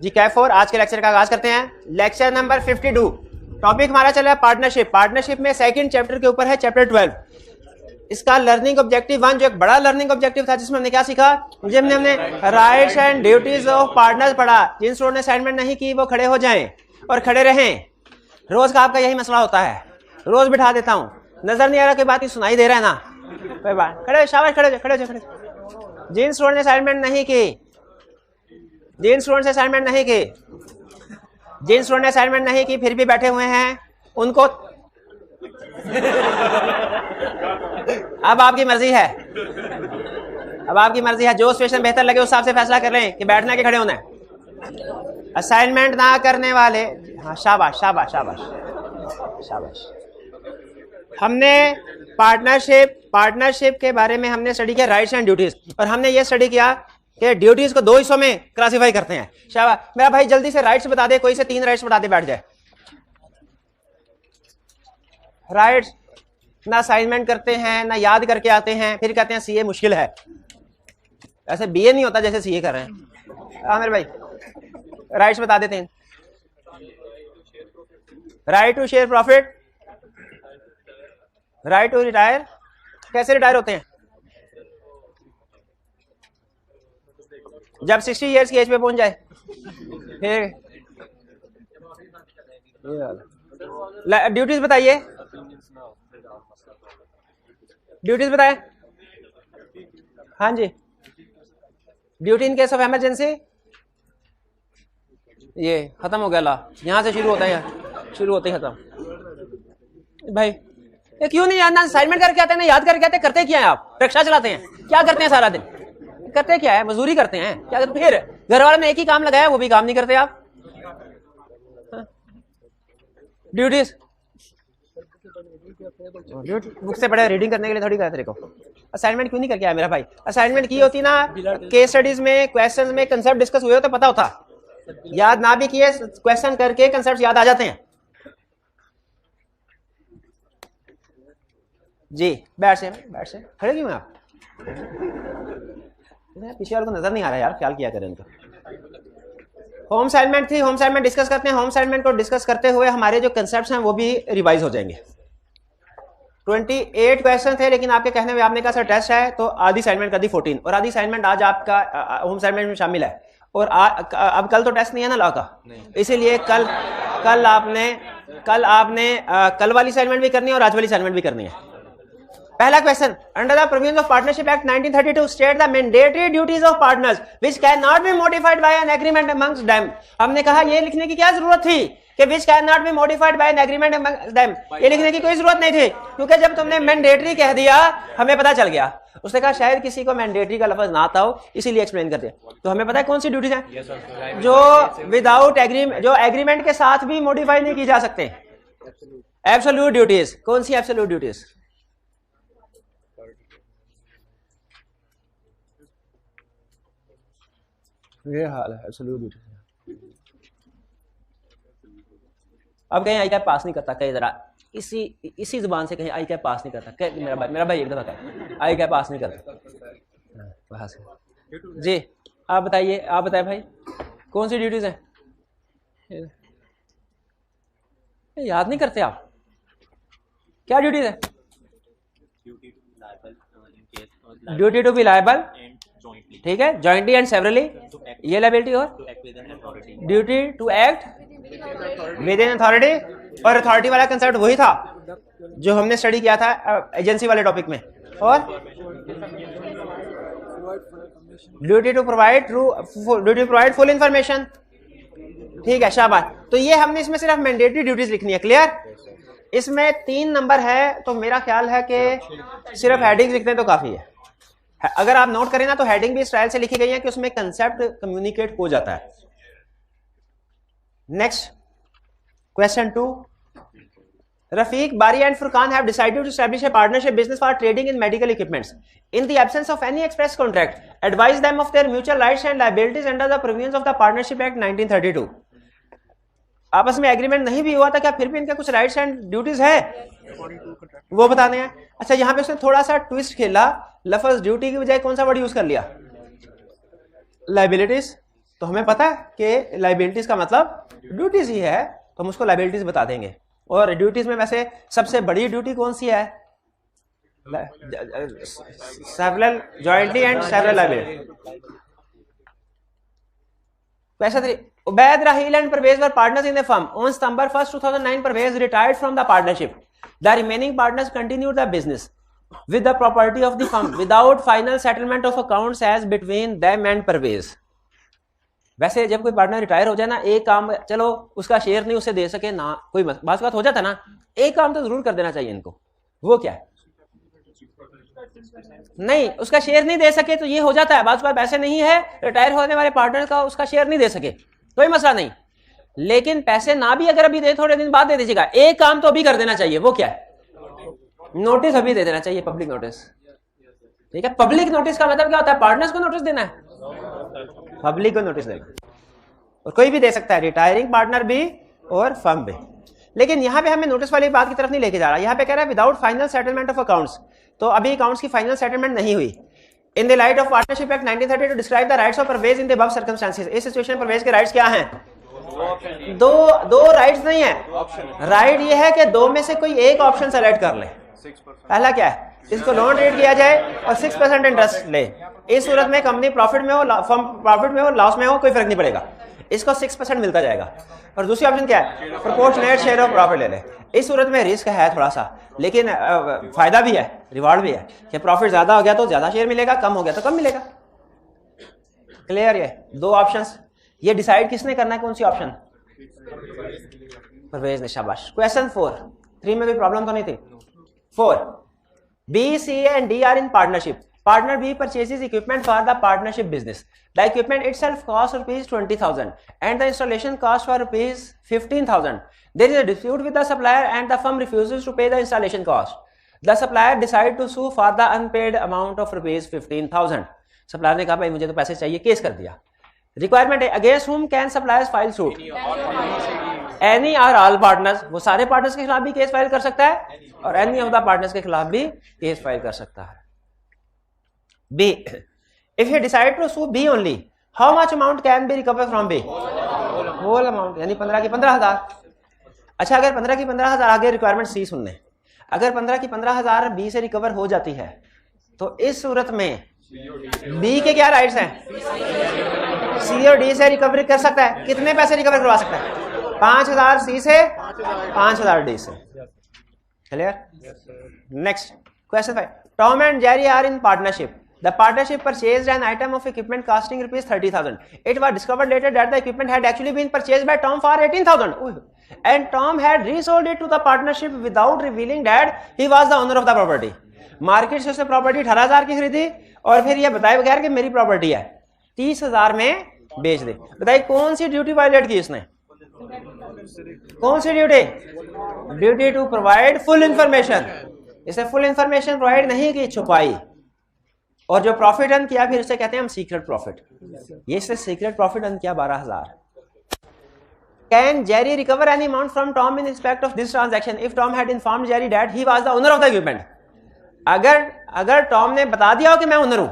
जी कैफ 4 आज के लेक्चर का आगाज करते हैं। Lecture number 52। टॉपिक हमारा चला है पार्टनरशिप। पार्टनरशिप में सेकंड चैप्टर के ऊपर है चैप्टर 12। इसका लर्निंग ऑब्जेक्टिव 1 जो एक बड़ा लर्निंग ऑब्जेक्टिव था, जिसमें हमने क्या सीखा, जिसमें हमने rights and duties of partners पढ़ा। जिन स्टूडेंट ने असाइनमेंट नहीं की वो खड़े हो जाएं और खड़े रहें। रोज का आपका यही मसला होता है, रोज बिठा देता हूँ, नजर नहीं आ रहा, कोई बात नहीं सुनाई दे रहा है ना, कोई बात, खड़े शाबाश, खड़े खड़े खड़े। जिन स्टूडेंट ने असाइनमेंट नहीं की, जिन स्टूडेंट ने असाइनमेंट नहीं की, जिन स्टूडेंट ने असाइनमेंट नहीं की फिर भी बैठे हुए हैं, उनको अब आपकी मर्जी है, अब आपकी मर्जी है, जो सिचुएशन बेहतर लगे उस हिसाब से फैसला कर लें कि बैठना के खड़े होना है। असाइनमेंट ना करने वाले, हाँ शाबाश शाबाश शाबाश शाबाश। हमने पार्टनरशिप के बारे में हमने स्टडी किया राइट्स एंड ड्यूटीज, और हमने ये स्टडी किया कि ड्यूटीज को दो हिस्सों में क्लासिफाई करते हैं। शाबाश मेरा भाई, जल्दी से राइट्स बता दे, कोई से 3 राइट्स बता दे, बैठ जाए। राइट्स ना असाइनमेंट करते हैं, ना याद करके आते हैं, फिर कहते हैं सीए मुश्किल है। ऐसे बीए नहीं होता जैसे सीए कर रहे हैं। हाँ मेरे भाई, राइट्स बता देते हैं। Right to share profit, right to retire. कैसे रिटायर होते हैं? जब 60 इयर्स की एज पे पहुंच जाए। फिर ड्यूटीज बताइए, ड्यूटीज बताए। हाँ जी, duty in case of emergency, ये खत्म हो गया ला, यहां से शुरू होता है, शुरू होते ही खत्म। भाई ये क्यों नहीं याद, ना असाइनमेंट करके आते हैं, ना याद करके आते हैं, करते क्या है आप? रिक्शा चलाते हैं, क्या करते हैं सारा दिन? करते क्या है? मजदूरी करते हैं क्या? फिर घर वाले ने एक ही काम लगाया, वो भी काम नहीं करते आप। ड्यूटीज बुक से पढ़े, रीडिंग करने के लिए थोड़ी कहा तेरे को। असाइनमेंट क्यों नहीं करके आया मेरा भाई? असाइनमेंट की होती ना, केस स्टडीज में क्वेश्चंस में कंसेप्ट डिस्कस हुए हो तो पता होता। याद ना भी किए, क्वेश्चन करके कंसेप्ट याद आ जाते हैं। जी बैठ से खड़े क्यों हैं आप? पीछे वाले को नजर नहीं आ रहा यार, ख्याल किया करें इनको। होम असाइनमेंट थी, होम असाइनमेंट डिस्कस करते हैं। होम असाइनमेंट को डिस्कस करते हुए हमारे जो कंसेप्ट्स हैं वो भी रिवाइज हो जाएंगे। 28 क्वेश्चन थे, लेकिन आपके कहने में आपने कहा सर टेस्ट है तो आधी असाइनमेंट कर दी 14, और आधी असाइनमेंट आज आपका होम असाइनमेंट में शामिल है। और अब कल तो टेस्ट नहीं है ना लॉ का, इसीलिए कल आपने कल वाली असाइनमेंट भी करनी है और आज वाली असाइनमेंट भी करनी है। पहला question, under the provisions of partnership act 1932 state the mandatory duties of partners which can not be modified by an agreement amongst them. हमने कहा ये लिखने की क्या जरूरत थी कि which can not be modified by an agreement amongst them, ये लिखने की कोई जरूरत नहीं थी, क्योंकि जब तुमने मैंडेटरी कह दिया हमें पता चल गया। उसने कहा शायद किसी को मैंडेटरी का लफ्ज ना आता हो, इसीलिए एक्सप्लेन कर दिया। तो हमें पता है कौन सी ड्यूटीज हैं जो विदाउट एग्रीमेंट, जो एग्रीमेंट के साथ भी मॉडिफाई नहीं की जा सकते। Absolute duties. कौन सी एब्सोल्यूट ड्यूटीज? ये हाल है एब्सोल्यूट ड्यूटी। अब कहीं आई कैप पास नहीं करता, कहीं जरा इसी जुबान से कहीं आई कैप पास नहीं करता। मेरा भाई एक दफा कहे आई कैप पास नहीं करता वहां से। जी आप बताइए, आप बताए भाई कौन सी ड्यूटीज हैं? याद नहीं करते आप? क्या ड्यूटीज है? ड्यूटी टू बी लायबल, ठीक है, जॉइंटली एंड सेवरली, ये लायबिलिटी। और duty to act within authority, और अथॉरिटी वाला कंसेप्ट वही था जो हमने स्टडी किया था एजेंसी वाले टॉपिक में। और duty to provide full information, ठीक है शाबाश। तो ये हमने इसमें सिर्फ मैंडेटरी ड्यूटीज लिखनी है, क्लियर। इसमें 3 नंबर है, तो मेरा ख्याल है कि सिर्फ हेडिंग लिखते हैं तो काफी है। अगर आप नोट करें ना तो हेडिंग भी स्टाइल से लिखी गई है कि उसमें कंसेप्ट कम्युनिकेट हो जाता है। Next question 2, Rafiq, Bari and Furqan have decided to establish a partnership business for trading in medical equipments. In the absence of any express contract, advise them of their mutual rights and liabilities under the provisions of the Partnership Act 1932. आपस में agreement नहीं भी हुआ था क्या, फिर भी इनके कुछ राइट्स एंड ड्यूटीज है, वो बताने हैं। अच्छा यहाँ पे उसने थोड़ा सा ट्विस्ट खेला, लफ्ज ड्यूटी की बजाय कौन सा वर्ड यूज कर लिया? लाइबिलिटीज। तो हमें पता है कि लाइबिलिटीज का मतलब ड्यूटीज ही है, तो हम उसको लाइबिलिटीज बता देंगे। और ड्यूटीज में वैसे सबसे बड़ी ड्यूटी कौन सी है? Several jointly and several liability. Question 3. Ubaid, Rahil and Parvez were partners in the firm. On September 1st, 2009, Parvez retired from the partnership. The remaining partners continued the business with the property of the firm without final settlement of accounts as between them and Parvez. वैसे जब कोई partner retire हो जाए ना, एक काम, चलो उसका शेयर नहीं उसे दे सके ना, कोई बात हो जाता ना, एक काम तो जरूर कर देना चाहिए इनको। वो क्या है? नहीं, उसका शेयर नहीं दे सके तो ये हो जाता है, बात पैसे नहीं है रिटायर होने वाले पार्टनर का, उसका शेयर नहीं दे सके, कोई मसला नहीं, लेकिन पैसे ना भी अगर अभी दे, थोड़े दिन बाद दे दीजिएगा, एक काम तो अभी कर देना चाहिए। वो क्या है? नोटिस अभी दे देना चाहिए, पब्लिक नोटिस। ठीक है, पब्लिक नोटिस का मतलब क्या होता है? पार्टनर्स को नोटिस देना है, पब्लिक को नोटिस देना, और कोई भी दे सकता है, रिटायरिंग पार्टनर भी और फर्म भी। लेकिन यहां पे हमें नोटिस वाली बात की तरफ नहीं लेके जा रहा, यहां पे कह रहा है without final settlement of accounts, तो अभी अकाउंट्स की फाइनल सेटलमेंट नहीं हुई। In the light of partnership act 1930 to describe the rights of Parvez in the above circumstances. इस सिचुएशन में परवेज के राइट्स क्या हैं? दो राइट्स नहीं है, राइट ये है कि दो में से कोई एक ऑप्शन सेलेक्ट कर ले। पहला क्या है? इसको लोन रेट किया जाए और 6% इंटरेस्ट ले। इस सूरत में कंपनी प्रॉफिट में हो, फर्म प्रॉफिट में हो, लॉस में हो, कोई फर्क नहीं पड़ेगा, इसको 6% मिलता जाएगा। और दूसरी ऑप्शन क्या है? प्रोपोर्शनेट शेयर ऑफ प्रॉफिट ले ले। इस सूरत में रिस्क है थोड़ा सा, लेकिन फायदा भी है, रिवार्ड भी है कि प्रॉफिट ज्यादा हो गया तो ज्यादा शेयर मिलेगा, कम हो गया तो कम मिलेगा। क्लियर? ये दो ऑप्शंस, ये डिसाइड किसने करना है कौन सी ऑप्शन? परवेज ने। शाबाश। क्वेश्चन 4, 3 में भी प्रॉब्लम तो नहीं थी। 4. B, C and D are in partnership. Partner B purchases equipment for the partnership business. The equipment itself costs rupees 20,000 and the installation costs for rupees 15,000. There is a dispute with the supplier and the firm refuses to pay the installation cost. The supplier decides to sue for the unpaid amount of rupees 15,000. Supplier ने कहा भाई मुझे तो पैसे चाहिए, case कर दिया। Requirement है against whom can suppliers file suit? Any or all partners, वो सारे पार्टनर्स के खिलाफ भी केस फाइल कर सकता है और any of the partners के खिलाफ भी केस फाइल कर सकता है। B. If he decide to sue B only, how much amount can be recovered from B? Whole amount, यानी 15 की 15,000। अच्छा, अगर 15 की 15,000, आगे रिक्वायरमेंट सी सुन लें, अगर 15 की 15,000 B से रिकवर हो जाती है तो इस सूरत में B के क्या राइट्स हैं? C और D से रिकवरी कर सकता है। कितने पैसे रिकवर करवा सकता है? 5,000 C से, 5,000 D से। Clear? Next question 5. Tom and Jerry are in partnership. The partnership purchased an item of equipment costing rupees 30,000. It was discovered later that the equipment had actually been purchased by Tom for 18,000. And Tom had resold it to the partnership without revealing that he was the owner of the property. Market से उसने property 18,000 की खरीदी और फिर यह बताए बगैर कि मेरी प्रॉपर्टी है 30,000 में बेच दी। बताइए कौन सी ड्यूटी वायलेट की इसने? कौन सी duty? Duty to provide full information. इसे फुल इंफॉर्मेशन प्रोवाइड नहीं की, छुपाई, और जो प्रॉफिट अर्न किया फिर उसे कहते हैं हम सीक्रेट प्रॉफिट। ये इसने सीक्रेट प्रॉफिट अर्न किया 12,000। Can Jerry recover any amount from Tom in respect of this transaction if Tom had informed Jerry that he was the owner of the equipment? अगर टॉम ने बता दिया हो कि मैं ओनर हूं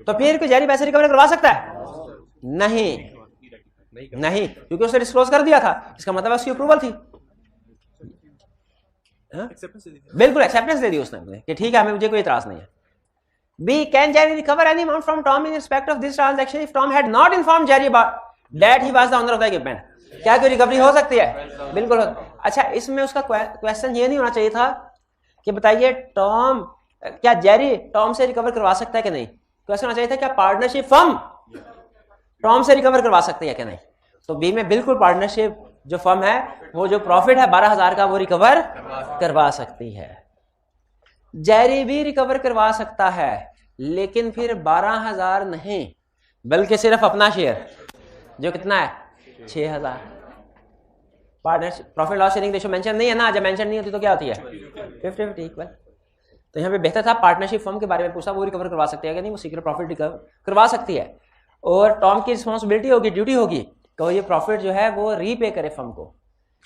तो फिर कोई जेरी पैसे रिकवर करवा सकता है? नहीं, क्योंकि उसने डिस्क्लोज कर दिया था, इसका मतलब उसकी अप्रूवल थी। बिल्कुल एक्सेप्टेंस दे दी उसने कि ठीक है हमें, मुझे कोई इतराज नहीं है। B. Can Jerry recover any amount from Tom in respect of this transaction if Tom had not informed Jerry that he was the owner of the equipment? क्या कोई रिकवरी हो सकती है? बिल्कुल। अच्छा, इसमें उसका क्वेश्चन ये नहीं होना चाहिए था कि बताइए टॉम, क्या जेरी टॉम से रिकवर करवा सकता है कि नहीं? क्वेश्चन होना चाहिए था क्या पार्टनरशिप फर्म टॉम से रिकवर करवा सकती है कि नहीं? तो बी में बिल्कुल पार्टनरशिप जो फर्म है वो जो प्रॉफिट है 12,000 का वो रिकवर करवा सकती है। जेरी भी रिकवर करवा सकता है लेकिन फिर 12,000 नहीं बल्कि सिर्फ अपना शेयर जो कितना है 6,000। Partnership profit loss sharing ratio mention नहीं है ना, जब मेंशन नहीं होती तो क्या होती है 50-50 इक्वल। तो यहाँ पे बेहतर था पार्टनरशिप फर्म के बारे में पूछा, वो रिकवर करवा सकती है कि नहीं, वो सीक्रेट प्रॉफिट रिकवर करवा सकती है और टॉम की रिस्पॉन्सिबिलिटी होगी, ड्यूटी होगी तो ये प्रॉफिट जो है वो रीपे करे फर्म को।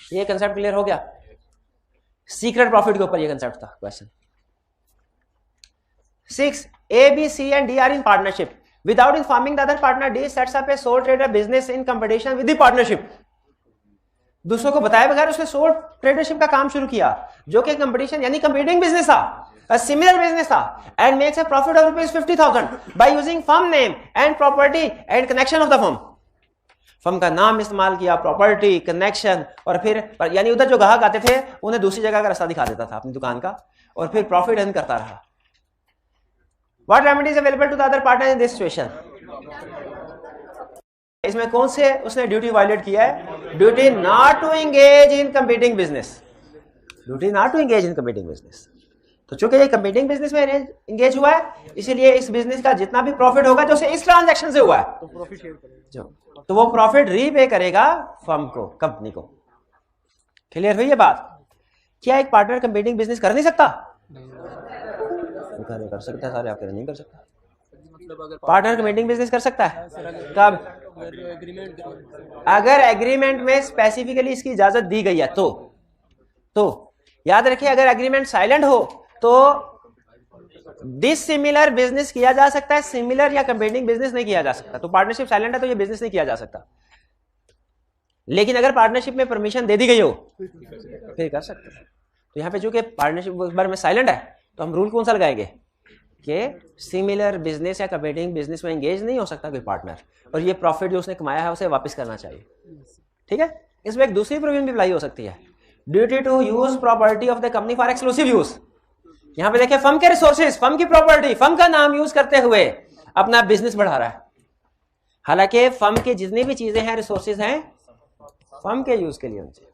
ये कंसेप्ट क्लियर हो गया? सीक्रेट प्रॉफिट के ऊपर ये कंसेप्ट था question. 6. A, B, C and D are in partnership. Without informing the other partner, D sets up A soul trader business in competition with the partnership. दूसरों को बताए बगैर उसने सोल ट्रेडरशिप का काम शुरू किया, जो कि कंपटीशन यानी कंपीटिंग बिजनेस था, a similar business था, and makes a profit of rupees 50,000 by using firm name and property and connection of the firm। Firm का नाम इस्तेमाल किया, प्रॉपर्टी, कनेक्शन, और फिर यानी उधर जो ग्राहक आते थे उन्हें दूसरी जगह का रास्ता दिखा देता था अपनी दुकान का, और फिर प्रॉफिट अर्न करता रहा। What remedy is available to the other partner in this situation? इसमें कौन से उसने ड्यूटी वायलेट किया है? Duty not to engage in competing business, duty not to engage in competing business. तो चूंकि ये कंपीटिंग बिजनेस में एंगेज हुआ है, इसीलिए इस बिजनेस का जितना भी प्रॉफिट होगा जो इस ट्रांजैक्शन से हुआ है, तो प्रॉफिट शेयर करेगा, तो वो प्रॉफिट रीपे करेगा फर्म को, कंपनी को। क्लियर हुई ये बात? क्या एक पार्टनर कंपीटिंग बिजनेस कर नहीं सकता? कर सकता है, सारे आप नहीं कर सकता। पार्टनर कंपीटिंग बिजनेस कर सकता है कब? अगर एग्रीमेंट में स्पेसिफिकली इसकी इजाजत दी गई है तो याद रखिए, अगर एग्रीमेंट साइलेंट हो तो डिसिमिलर बिजनेस किया जा सकता है, सिमिलर या कंपीटिंग बिजनेस नहीं किया जा सकता। तो पार्टनरशिप साइलेंट है तो ये बिजनेस नहीं किया जा सकता, लेकिन अगर पार्टनरशिप में परमिशन दे दी गई हो फिर कर सकते हैं। तो यहाँ पे चूंकि पार्टनरशिप बारे में साइलेंट है तो हम रूल कौन सा लगाएंगे कि सिमिलर बिजनेस या कंपीटिंग बिजनेस में एंगेज नहीं हो सकता कोई पार्टनर, और ये प्रॉफिट जो उसने कमाया है उसे वापस करना चाहिए। ठीक है, इसमें एक दूसरी प्रोविजन भी अप्लाई हो सकती है, duty to use property of the company for exclusive use. यहां पे देखिए, फर्म के रिसोर्सेज, फर्म की प्रॉपर्टी, फर्म का नाम यूज करते हुए अपना बिजनेस बढ़ा रहा है। हालांकि फर्म की जितनी भी चीजें हैं, रिसोर्सेज हैं फर्म के यूज के लिए, उनसे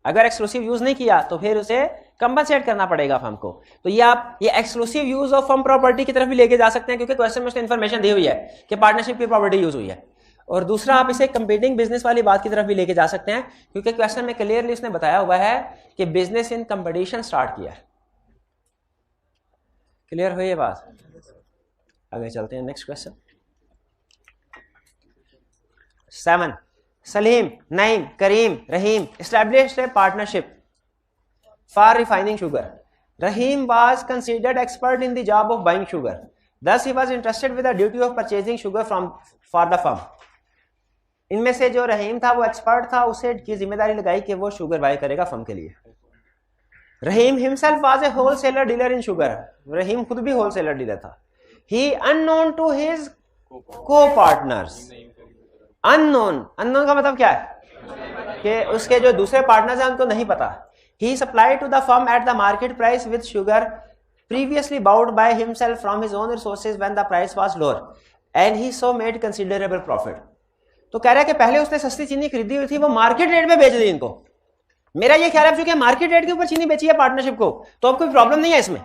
अगर एक्सक्लूसिव यूज नहीं किया तो फिर उसे कंपनसेट करना पड़ेगा फर्म को। तो ये आप ये exclusive use of firm property की तरफ भी लेके जा सकते हैं, क्योंकि क्वेश्चन में उसने इन्फॉर्मेशन दी हुई है कि पार्टनरशिप की प्रॉपर्टी यूज हुई है। और दूसरा, आप इसे कंपीटिंग बिजनेस वाली बात की तरफ भी लेके जा सकते हैं, क्योंकि क्वेश्चन में क्लियरली उसने बताया हुआ है कि बिजनेस इन कंपटीशन स्टार्ट किया है। क्लियर हुई ये बात? आगे चलते हैं, next question 7। Salim, Naeem, Karim, Rahim established a partnership for refining sugar. Rahim was considered expert in the job of buying sugar. Thus, he was entrusted with the duty of purchasing sugar for the firm. इनमें से जो रहीम था वो expert था, उसे की जिम्मेदारी लगाई कि वो शुगर बाय करेगा फर्म के लिए। Rahim himself was a wholesaler dealer in sugar. Rahim खुद भी होलसेलर डीलर था। He unknown to his co partners. Unknown का मतलब क्या है कि उसके जो दूसरे पार्टनर्स हैं उनको नहीं पता। He supplied to the firm at the market price with sugar previously bought by himself from his own resources when the price was lower and he so made considerable profit. तो कह रहा है कि पहले उसने सस्ती चीनी खरीदी हुई थी, वो मार्केट रेट में बेच दी इनको। मेरा ये ख्याल है चूंकि मार्केट रेट के ऊपर चीनी बेची है पार्टनरशिप को, तो अब कोई प्रॉब्लम नहीं है इसमें।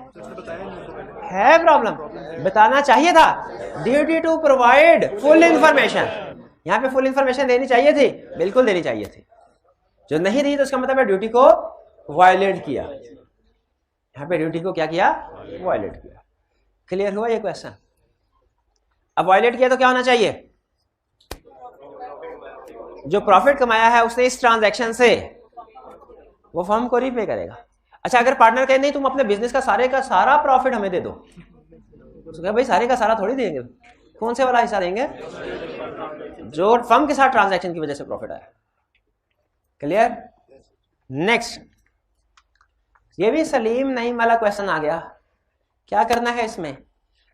है प्रॉब्लम, बताना चाहिए था। Duty to provide full information, यहाँ पे फुल इंफॉर्मेशन देनी चाहिए थी, बिल्कुल देनी चाहिए थी। जो नहीं दी तो उसका मतलब है ड्यूटी को वायलेट किया। यहाँ पे ड्यूटी को क्या किया? वायलेट किया। क्लियर हुआ ये क्वेश्चन? अब वायलेट किया तो क्या होना चाहिए? जो प्रॉफिट कमाया है उसने इस ट्रांजैक्शन से, वो फर्म को रीपे करेगा। अच्छा, अगर पार्टनर कहे नहीं तुम अपने बिजनेस का सारे का सारा प्रॉफिट हमें दे दो, तो क्या भाई सारे का सारा थोड़ी देंगे, कौन से वाला हिस्सा देंगे? जो फर्म के साथ ट्रांजैक्शन की वजह से प्रॉफिट आया। क्लियर? नेक्स्ट, ये भी सलीम नईम वाला क्वेश्चन आ गया। क्या करना है इसमें?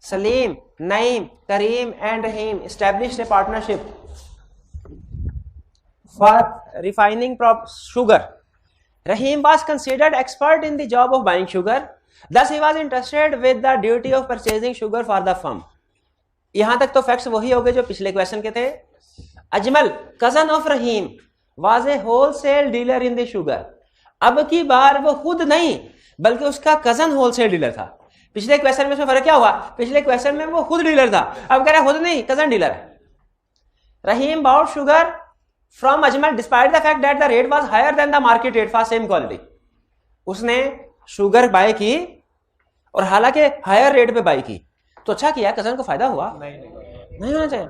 Salim, Naeem, Karim and Rahim established a partnership for refining sugar. Rahim was considered expert in the job of buying sugar. Thus he was entrusted with the duty of purchasing sugar for the firm. यहां तक तो facts वही हो गए जो पिछले question के थे। Ajmal, cousin of Rahim, was a wholesale dealer in the sugar. अब की बार वो खुद नहीं बल्कि उसका कजन होलसेल डीलर था। पिछले क्वेश्चन में उसमें फर्क क्या हुआ? पिछले क्वेश्चन में वो खुद डीलर था, अब कह रहा है खुद नहीं, कजन डीलर है। रहीम bought sugar from Ajmal despite the fact that the rate was higher than the market rate for same quality. उसने शुगर बाय की और हालांकि हायर रेट पे बाय की, तो अच्छा किया, कजन को फायदा हुआ? नहीं होना चाहिए।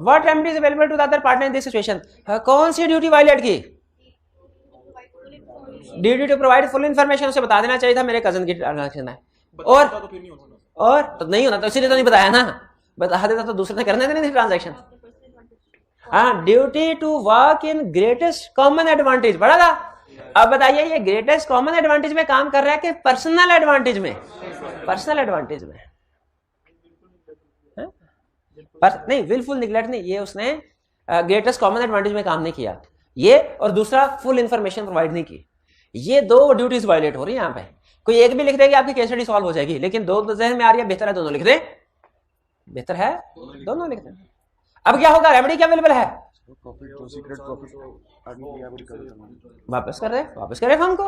What remedy is available to the other partner in this situation? कौन सी ड्यूटी वायलेट की? Duty to provide full information. उसे बता देना चाहिए था मेरे कजन की ट्रांजैक्शन है, और तो नहीं होना, तो इसीलिए तो नहीं बताया ना। बता देता तो दूसरे ने करने देनी थी ट्रांजैक्शन। हाँ, duty to work in greatest common advantage पढ़ा था। अब बताइए ये ग्रेटेस्ट कॉमन एडवांटेज में काम कर रहा है कि पर्सनल एडवांटेज में? पर्सनल एडवांटेज में। नहीं, विलफुल निगलेक्ट नहीं, ये उसने ग्रेटेस्ट कॉमन एडवांटेज में काम नहीं किया ये, और दूसरा फुल इंफॉर्मेशन प्रोवाइड नहीं की। ये दो ड्यूटीज वायलेट हो रही है यहाँ पे। कोई एक भी लिख देगी आपकी केस स्टडी सॉल्व हो जाएगी, लेकिन दो जहन में आ रही है, बेहतर है दोनों लिख दे, बेहतर है दोनों लिख दे। अब क्या होगा, रेमेडी क्या अवेलेबल है? वापस कर रहे हमको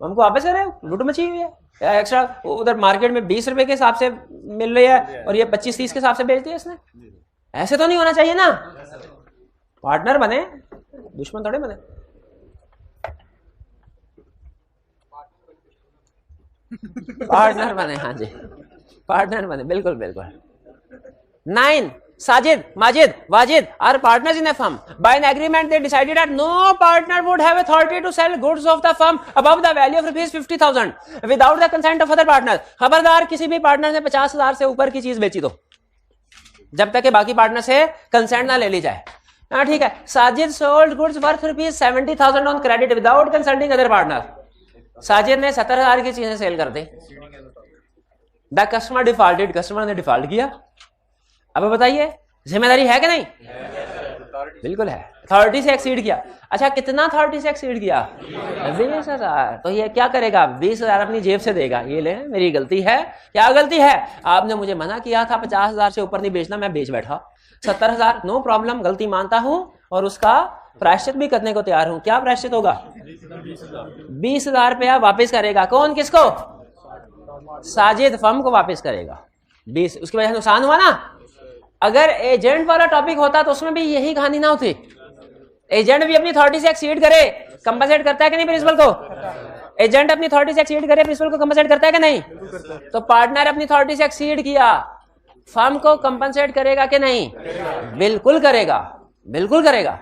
वापस कर रहे, लूट मची हुई है एक्स्ट्रा। उधर मार्केट में 20 रुपए के हिसाब से मिल रही है और ये 25-30 के हिसाब से बेच दिया इसने। ऐसे तो नहीं होना चाहिए ना। पार्टनर बने, दुश्मन थोड़े बने। पार्टनर बने, हाँ जी, पार्टनर बने, बिल्कुल बिल्कुल। 9 Sajid, Majid, Wajid are partners in a firm. By an agreement, they decided that no partner would have authority to sell goods of the firm above the value of rupees 50,000 without the consent of other partners. खबरदार किसी भी partner ने 50,000 से ऊपर की चीज बेची दो, जब तक कि बाकी पार्टनर से कंसेंट ना ले ली जाए। हाँ ठीक है। Sajid sold goods worth rupees 70,000 on credit without consulting other partner. Sajid ने 70,000 की चीजें सेल कर दी। The customer defaulted, कस्टमर ने डिफॉल्ट किया। अब बताइए जिम्मेदारी है कि नहीं? बिल्कुल है। अथॉरिटी से एक्सीड किया। अच्छा, कितना अथॉरिटी से एक्सीड किया? 20,000। तो ये क्या करेगा? 20,000 अपनी जेब से देगा। ये ले, मेरी गलती है। क्या गलती है? आपने मुझे मना किया था 50,000 से ऊपर नहीं बेचना, मैं बेच बैठा। 70,000, नो प्रॉब्लम, गलती मानता हूं और उसका प्रायश्चित भी करने को तैयार हूं। क्या प्रायश्चित होगा? 20,000 रुपया वापिस करेगा। कौन? किसको? साजिद फर्म को वापिस करेगा। 20, उसकी वजह से नुकसान हुआ ना। अगर एजेंट वाला टॉपिक होता तो उसमें भी यही कहानी ना होती। एजेंट भी अपनी अथॉरिटी से एक्सीड करे, कंपनसेट करता है कि नहीं प्रिंसिपल को? एजेंट अपनी अथॉरिटी से एक्सीड करे, प्रिंसिपल को कंपनसेट करता है कि नहीं? तो पार्टनर अपनी अथॉरिटी से एक्सीड किया, फर्म को कंपनसेट करेगा कि नहीं? बिल्कुल करेगा, बिल्कुल करेगा।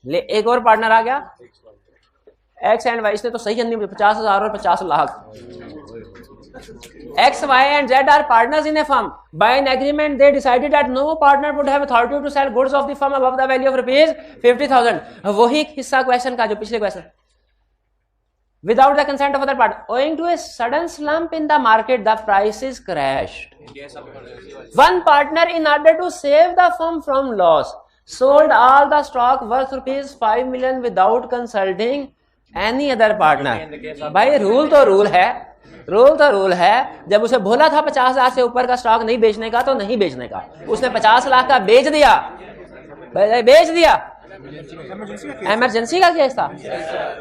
ले, एक और पार्टनर आ गया, एक्स एंड वाई ने तो सही करनी 50,000 और 50 lakh. X, Y and Z are partners in a firm. By an agreement, they decided that no partner would have authority to sell goods of the firm above the value of rupees 50,000. वही हिस्सा question का जो पिछले question. Without the consent of other partner, owing to a sudden slump in the market, the prices crashed. One partner, in order to save the firm from loss, sold all the stock worth rupees 5 million without consulting any other partner. भाई rule तो rule है, rule तो rule है। जब उसे बोला था 50,000 से ऊपर का स्टॉक नहीं बेचने का तो नहीं बेचने का, उसने 50 लाख का बेच दिया, बेच दिया। इमरजेंसी का केस था।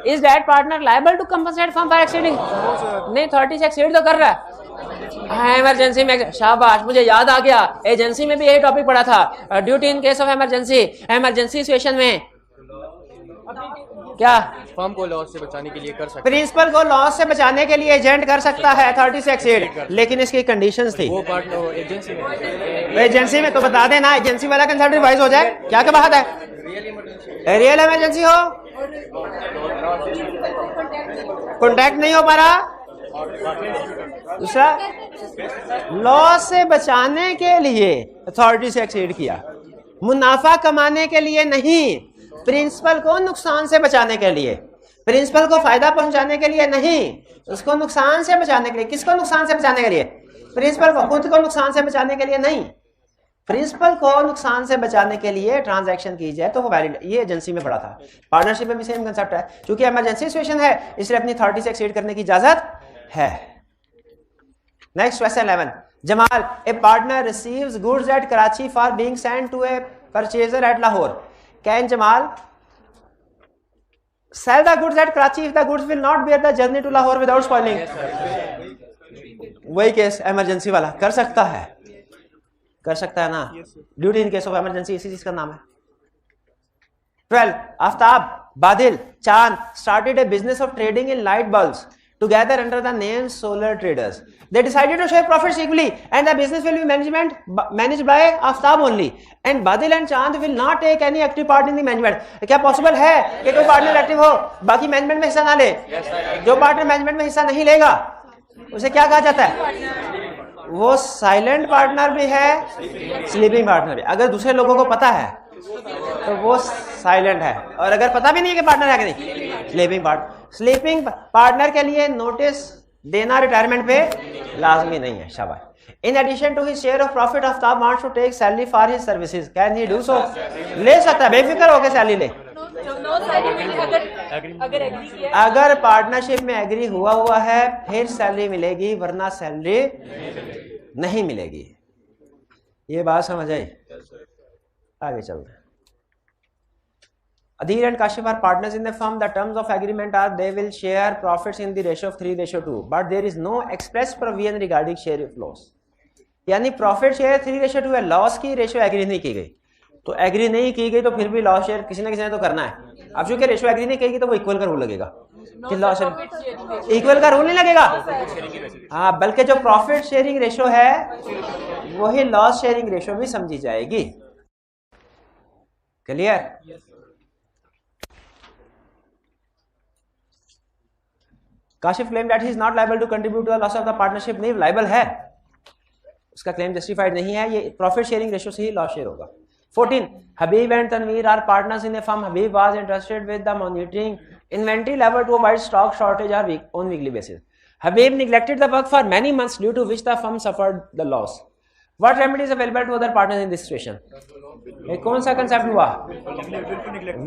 Is that partner liable to compensate for exceeding? नहीं, 30 से एक्सीड तो कर रहा है। इमरजेंसी में शाबाश, मुझे याद आ गया, एजेंसी में भी यही टॉपिक पढ़ा था। Duty in case of emergency. Emergency situation में क्या फर्म को लॉस से बचाने के लिए कर सकता है? प्रिंसिपल को लॉस से बचाने के लिए एजेंट कर सकता है 30 से एक्सीड, लेकिन इसकी कंडीशंस थी। वो पार्टनर एजेंसी में तो बता देना, एजेंसी वाला कंसल्ट रिवाइज हो जाए। क्या क्या बात है? रियल इमरजेंसी हो, कॉन्टैक्ट नहीं हो पा रहा। दूसरा, लॉस से बचाने के लिए अथॉरिटी से एक्सीड किया, मुनाफा कमाने के लिए नहीं, प्रिंसिपल को नुकसान से बचाने के लिए, प्रिंसिपल को फायदा पहुंचाने के लिए नहीं, उसको नुकसान से बचाने के लिए। किसको नुकसान से बचाने के लिए? प्रिंसिपल को। खुद को नुकसान से बचाने के लिए नहीं, प्रिंसिपल को नुकसान से बचाने के लिए ट्रांजैक्शन की जाए तो वो वैलिड। ये एजेंसी में पड़ा था। पार्टनरशिप में भी सेम कंसेप्ट है, क्योंकि इमरजेंसी सिचुएशन है इसलिए अपनी अथॉरिटी से एक्सीड करने की इजाजत है। Next question 11। Jamal, a partner receives goods at Karachi for being sent to a purchaser at Lahore. Can Jamal sell the goods at Karachi if the goods will not bear the journey to Lahore without spoiling? वही case emergency वाला कर सकता है, कर सकता है ना। Duty in case of emergency इसी चीज का नाम है। 12. आफ्ताब, बादिल, चांद started a business of trading in light bulbs together under the name Solar Traders. They decided to share profits equally and the business will be managed by Aftab only. And Badil and Chand will not take any active part in the management. क्या possible है कि कोई partner active हो बाकी management में हिस्सा ना ले? जो पार्टनर मैनेजमेंट में हिस्सा नहीं लेगा उसे क्या कहा जाता है? वो साइलेंट पार्टनर भी है, स्लीपिंग पार्टनर भी। अगर दूसरे लोगों को पता है तो वो साइलेंट है, और अगर पता भी नहीं है कि पार्टनर है कि नहीं, स्लीपिंग पार्टनर के लिए नोटिस देना रिटायरमेंट पे लाजमी नहीं है। शाबाश। In addition to his share of profit, Aftab wants to take salary for his services, can he do so? ले सकता है, बेफिक्र होकर सैलरी ले। अगर पार्टनरशिप में एग्री हुआ है फिर सैलरी मिलेगी, वरना सैलरी नहीं मिलेगी। ये बात समझ आई? आगे चलते हैं। Adil and Kashif are partners in the firm. The terms of agreement are they will share profits in the ratio of 3:2, but there is no express provision regarding share of loss. यानी profit share 3:2 है, loss की ratio agree नहीं की गई। तो agree नहीं की गई तो फिर भी लॉस शेयर किसी ना किसी ने तो करना है। अब चूंकि रेशियो एग्री नहीं की तो वो इक्वल का रूल लगेगा कि लॉस शेयर इक्वल का रूल नहीं लगेगा। हाँ, बल्कि जो प्रॉफिट शेयरिंग रेशियो है वही लॉस शेयरिंग रेशियो भी समझी जाएगी। Clear? Kashif claim that he is not liable to contribute to the loss of the partnership. नहीं, लायबल है, उसका क्लेम जस्टिफाइड नहीं है, ये प्रॉफिट शेयरिंग रेशियो से ही लॉस शेयर होगा। 14 Habib and Tanveer are partners in a firm. Habib was interested with the monitoring inventory level to avoid stock shortage और on weekly basis. Habib neglected the work for many months due to which the firm suffered the loss. What remedies available to other partners in this situation? ये कौन सा concept हुआ?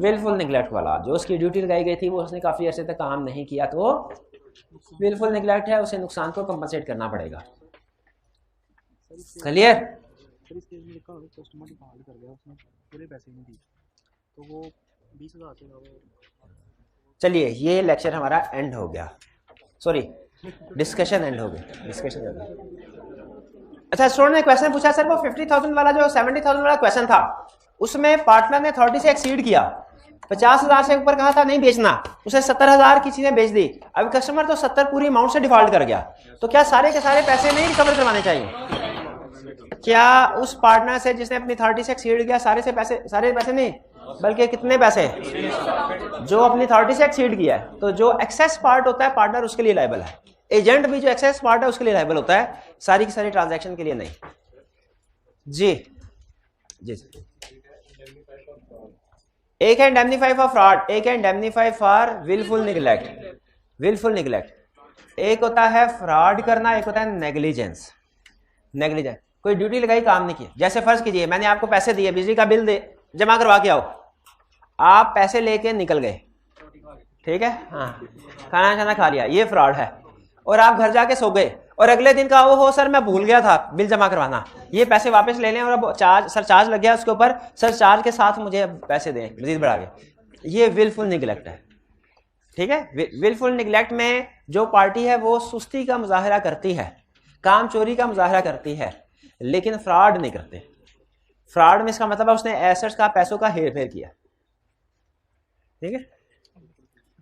Wilful neglect वाला. जो उसकी duty लगाई गई थी वो उसने काफी अरसे तक काम नहीं किया तो विलफुल निगलेक्ट है, उसे नुकसान को कंपनसेट करना पड़ेगा. क्लियर? चलिए ये लेक्चर हमारा एंड हो गया. सॉरी, डिस्कशन एंड हो गया. Discussion and. अच्छा, स्टूडेंट ने क्वेश्चन पूछा सर वो 50,000 वाला जो 70,000 वाला क्वेश्चन था उसमें पार्टनर ने 30 से एक्सीड किया, 50,000 से ऊपर कहा था नहीं बेचना, उसे 70,000 किसी ने बेच दी. अब कस्टमर तो 70 पूरी अमाउंट से डिफॉल्ट कर गया, तो क्या सारे के सारे पैसे नहीं रिकवर करवाने चाहिए? क्या उस पार्टनर से जिसने अपनी 30 से एक्सीड किया सारे पैसे नहीं, बल्कि कितने पैसे जो अपनी 30 से एक्सीड किया है, तो जो एक्सेस पार्ट होता है पार्टनर उसके लिए लायबल है. एजेंट भी जो एक्सेस पार्ट है उसके लिए लायबल होता है, सारी की सारी ट्रांजैक्शन के लिए नहीं. जी जी. एक है इंडेमनीफाई फॉर फ्रॉड, एक है indemnify for wilful neglect. Wilful neglect एक होता है फ्रॉड करना, एक होता है नेग्लिजेंस. नेग्लिजेंस कोई ड्यूटी लगाई काम नहीं किया. जैसे फर्ज कीजिए मैंने आपको पैसे दिए, बिजली का बिल दे जमा करवा के आओ, आप पैसे लेके निकल गए, ठीक है, हाँ खाना खाना खा लिया, ये फ्रॉड है. और आप घर जाके सो गए और अगले दिन कहा हो सर मैं भूल गया था बिल जमा करवाना, ये पैसे वापस ले लें और अब चार्ज लग गया उसके ऊपर, सर चार्ज के साथ मुझे पैसे दें मजीद बढ़ा के. ये विलफुल निगलेक्ट है. ठीक है, विलफुल निगलेक्ट में जो पार्टी है वो सुस्ती का मुजाहरा करती है, काम चोरी का मुजाहरा करती है, लेकिन फ्रॉड नहीं करते. फ्रॉड में इसका मतलब है उसने एसेट्स का, पैसों का हेर फेर किया. ठीक है,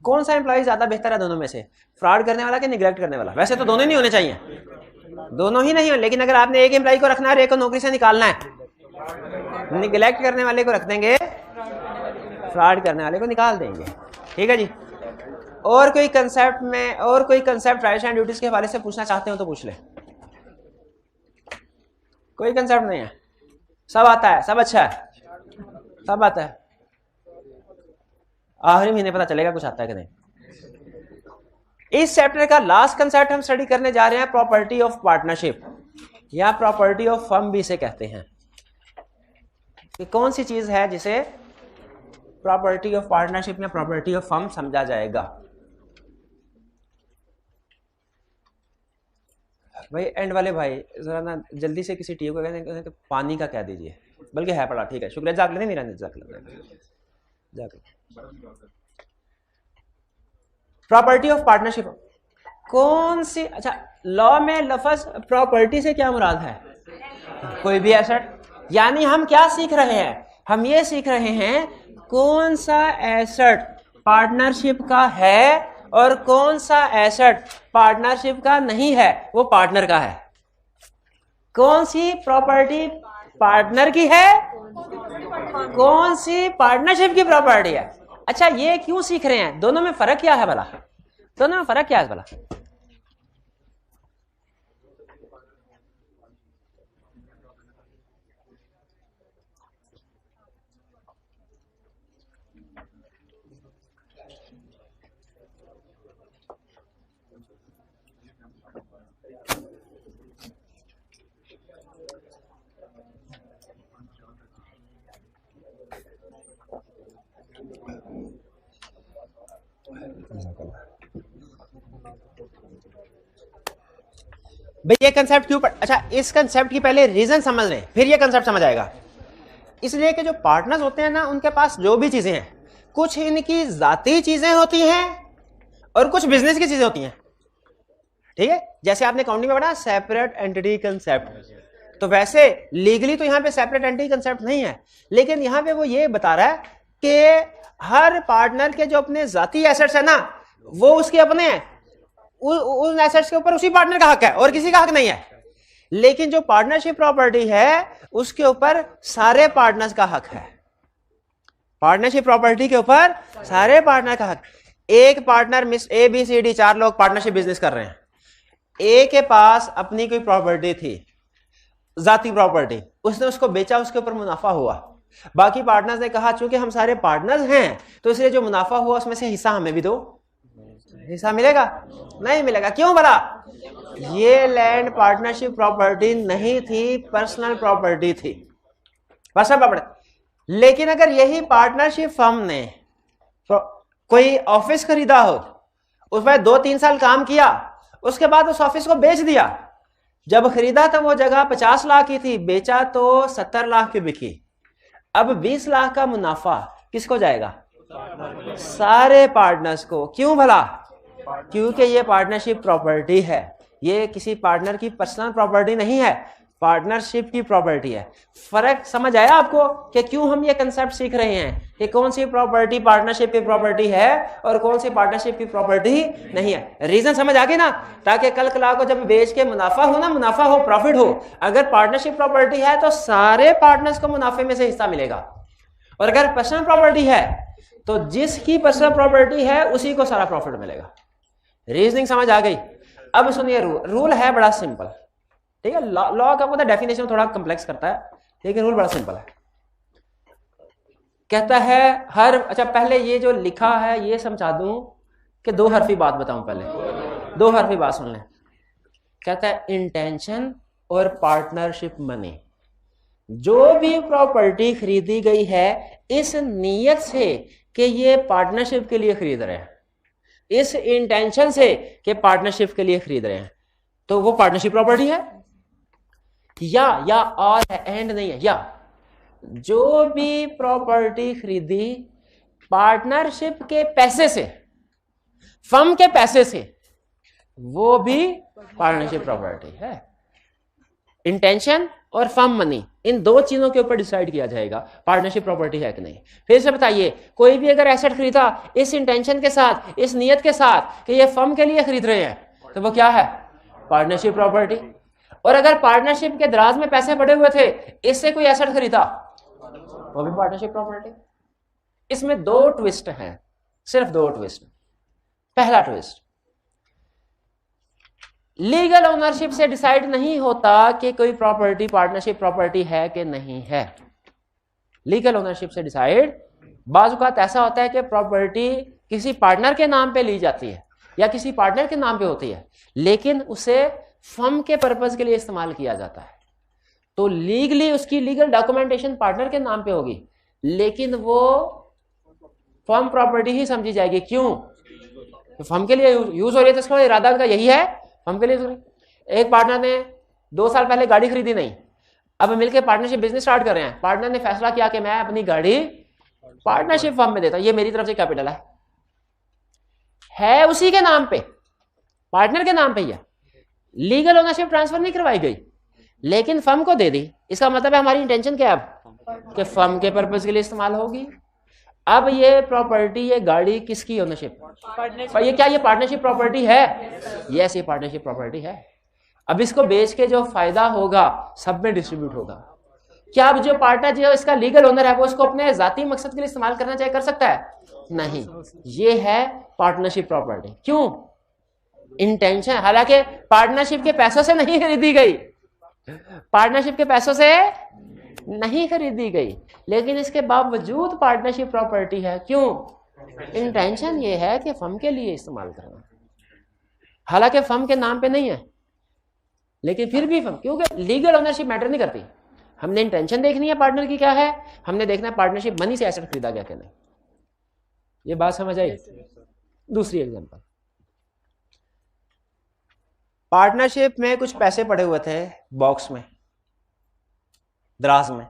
कौन सा एम्प्लॉय ज्यादा बेहतर है दोनों में से, फ्रॉड करने वाला कि निगलेक्ट करने वाला? वैसे तो दोनों नहीं होने चाहिए, दोनों ही नहीं हो, लेकिन अगर आपने एक एम्प्लॉय को रखना है और एक को नौकरी से निकालना है, निगलेक्ट करने वाले को रख देंगे, फ्रॉड करने वाले को निकाल देंगे. ठीक है जी. और कोई कंसेप्ट में, और कोई कंसेप्ट राइट्स एंड ड्यूटीज के हवाले से पूछना चाहते हो तो पूछ ले. कोई कंसेप्ट नहीं है, सब आता है, सब अच्छा है, सब आता है. आखिरी महीने पता चलेगा कुछ आता है कि नहीं. इस चैप्टर का लास्ट कंसेप्ट हम स्टडी करने जा रहे हैं प्रॉपर्टी ऑफ पार्टनरशिप, या प्रॉपर्टी ऑफ फर्म भी इसे कहते हैं. कि कौन सी चीज है जिसे प्रॉपर्टी ऑफ पार्टनरशिप या प्रॉपर्टी ऑफ फर्म समझा जाएगा. भाई एंड वाले भाई जरा ना जल्दी से किसी टीओ को कहते हैं पानी का कह दीजिए, बल्कि है पड़ा. ठीक है, शुक्रिया. जाग लेते नहीं जाग. प्रॉपर्टी ऑफ पार्टनरशिप कौन सी? अच्छा, लॉ में लफ्ज प्रॉपर्टी से क्या मुराद है? कोई भी एसेट. यानी हम क्या सीख रहे हैं? हम ये सीख रहे हैं कौन सा एसेट पार्टनरशिप का है और कौन सा एसेट पार्टनरशिप का नहीं है, वो पार्टनर का है. कौन सी प्रॉपर्टी पार्टनर की है, कौन सी पार्टनरशिप की प्रॉपर्टी है. अच्छा, ये क्यों सीख रहे हैं? दोनों में फर्क क्या है भला? दोनों में फर्क क्या है भला? भाई ये कंसेप्ट क्यों अच्छा, इस कंसेप्ट की पहले रीजन समझ लें, फिर ये कंसेप्ट समझ आएगा। इसलिए कि जो पार्टनर्स होते हैं ना, उनके पास जो भी चीजें हैं, कुछ इनकी जाती चीजें होती हैं और कुछ बिजनेस की चीजें होती हैं। ठीक है, जैसे आपने अकाउंटिंग में पढ़ा सेपरेट एंटिटी कंसेप्ट, तो वैसे लीगली तो यहां पे सेपरेट एंटिटी कंसेप्ट नहीं है, लेकिन यहां पे वो ये बता रहा है कि हर पार्टनर के जो अपने जाती एसेट्स है ना, वो उसके अपने हैं, उन एसेट्स के ऊपर उसी पार्टनर का हक है और किसी का हक नहीं है। लेकिन जो पार्टनरशिप प्रॉपर्टी है उसके ऊपर सारे पार्टनर्स का हक है। पार्टनरशिप प्रॉपर्टी के ऊपर सारे पार्टनर का हक। एक पार्टनर मिस ए बी सी डी 4 लोग पार्टनरशिप बिजनेस कर रहे हैं, ए के पास अपनी कोई प्रॉपर्टी थी, जाती प्रॉपर्टी, उसने उसको बेचा, उसके ऊपर मुनाफा हुआ। बाकी पार्टनर्स ने कहा चूंकि हम सारे पार्टनर्स हैं तो इसलिए जो मुनाफा हुआ उसमें से हिस्सा हमें भी दो। हिस्सा मिलेगा? नहीं मिलेगा। क्यों भला? ये लैंड पार्टनरशिप प्रॉपर्टी नहीं थी, पर्सनल प्रॉपर्टी थी, पर्सनल प्रॉपर्टी। लेकिन अगर यही पार्टनरशिप फर्म ने कोई ऑफिस खरीदा हो, उसमें 2-3 साल काम किया, उसके बाद उस ऑफिस को बेच दिया, जब खरीदा तो वो जगह 50 लाख की थी, बेचा तो 70 लाख की बिकी, अब 20 लाख का मुनाफा किसको जाएगा? सारे पार्टनर्स को। क्यों भला? क्योंकि ये पार्टनरशिप प्रॉपर्टी है, ये किसी पार्टनर की पर्सनल प्रॉपर्टी नहीं है, पार्टनरशिप की प्रॉपर्टी है। फर्क समझ आया आपको कि क्यों हम ये कंसेप्ट सीख रहे हैं कि कौन सी प्रॉपर्टी पार्टनरशिप की प्रॉपर्टी है और कौन सी पार्टनरशिप की प्रॉपर्टी नहीं है? रीजन समझ आ गई ना, ताकि कल कला को जब बेच के मुनाफा हो ना, मुनाफा हो, प्रॉफिट हो, अगर पार्टनरशिप प्रॉपर्टी है तो सारे पार्टनर्स को मुनाफे में से हिस्सा मिलेगा, और अगर पर्सनल प्रॉपर्टी है तो जिसकी पर्सनल प्रॉपर्टी है उसी को सारा प्रॉफिट मिलेगा। रीजनिंग समझ आ गई? अब सुनिए, रूल है बड़ा सिंपल, ठीक है। लॉ का पता डेफिनेशन थोड़ा कॉम्प्लेक्स करता है, लेकिन रूल बड़ा सिंपल है। कहता है अच्छा पहले ये जो लिखा है ये समझा दूं कि 2 हरफी बात बताऊं, पहले 2 हरफी बात सुन लें। कहता है इंटेंशन और पार्टनरशिप मनी, जो भी प्रॉपर्टी खरीदी गई है इस नीयत से कि ये पार्टनरशिप के लिए खरीद रहे हैं, इस इंटेंशन से कि पार्टनरशिप के लिए खरीद रहे हैं, तो वो पार्टनरशिप प्रॉपर्टी है। या और है, एंड नहीं है। या जो भी प्रॉपर्टी खरीदी पार्टनरशिप के पैसे से, फर्म के पैसे से, वो भी पार्टनरशिप प्रॉपर्टी है। इंटेंशन और फर्म मनी, इन 2 चीजों के ऊपर डिसाइड किया जाएगा पार्टनरशिप प्रॉपर्टी है कि नहीं। फिर से बताइए, कोई भी अगर एसेट खरीदा इस इंटेंशन के साथ, इस नियत के साथ कि ये फर्म के लिए खरीद रहे हैं, तो वो क्या है? Partnership property. और अगर पार्टनरशिप के दराज में पैसे पड़े हुए थे, इससे कोई एसेट खरीदा, वो भी पार्टनरशिप प्रॉपर्टी। इसमें 2 ट्विस्ट हैं, सिर्फ 2 ट्विस्ट। पहला ट्विस्ट, लीगल ओनरशिप से डिसाइड नहीं होता कि कोई प्रॉपर्टी पार्टनरशिप प्रॉपर्टी है कि नहीं है। लीगल ओनरशिप से डिसाइड बाज़ औक़ात ऐसा होता है कि प्रॉपर्टी किसी पार्टनर के नाम पे ली जाती है या किसी पार्टनर के नाम पे होती है, लेकिन उसे फर्म के पर्पस के लिए इस्तेमाल किया जाता है, तो लीगली उसकी लीगल डॉक्यूमेंटेशन पार्टनर के नाम पे होगी, लेकिन वो फर्म प्रॉपर्टी ही समझी जाएगी। क्यों? तो फर्म के लिए यूज हो रही है, तो इसका इरादा का यही है, फर्म के लिए। एक पार्टनर ने 2 साल पहले गाड़ी खरीदी नहीं, अब मिलकर पार्टनरशिप बिजनेस स्टार्ट कर रहे हैं। पार्टनर ने फैसला किया कि मैं अपनी गाड़ी पार्टनरशिप फर्म में देता हूं, ये मेरी तरफ से कैपिटल है उसी के नाम पे, पार्टनर के नाम पे ही है। लीगल ओनरशिप ट्रांसफर नहीं करवाई गई, लेकिन फर्म को दे दी। इसका मतलब है हमारी इंटेंशन क्या है कि फर्म के पर्पस के लिए इस्तेमाल होगी। अब ये प्रॉपर्टी, ये गाड़ी किसकी ओनरशिप? ये क्या ये पार्टनरशिप प्रॉपर्टी है? यस, ये पार्टनरशिप प्रॉपर्टी है। अब इसको बेच के जो फायदा होगा सब में डिस्ट्रीब्यूट होगा। क्या अब जो पार्टनर जो इसका लीगल ओनर है वो इसको अपने जाती मकसद के लिए इस्तेमाल करना चाहे कर सकता है? नहीं, ये है पार्टनरशिप प्रॉपर्टी। क्यों? इंटेंशन। हालांकि पार्टनरशिप के पैसों से नहीं खरीदी गई, पार्टनरशिप के पैसों से नहीं खरीदी गई, लेकिन इसके बावजूद पार्टनरशिप प्रॉपर्टी है। क्यों? इंटेंशन ये है कि फर्म के लिए इस्तेमाल करना, हालांकि फर्म के नाम पे नहीं है, लेकिन फिर भी फर्म, क्योंकि लीगल ओनरशिप मैटर नहीं करती। हमने इंटेंशन देखनी है पार्टनर की क्या है, हमने देखना है पार्टनरशिप मनी से एसेट खरीदा गया कि नहीं। ये बात समझ आई? दूसरी एग्जांपल, पार्टनरशिप में कुछ पैसे पड़े हुए थे बॉक्स में, दराज में,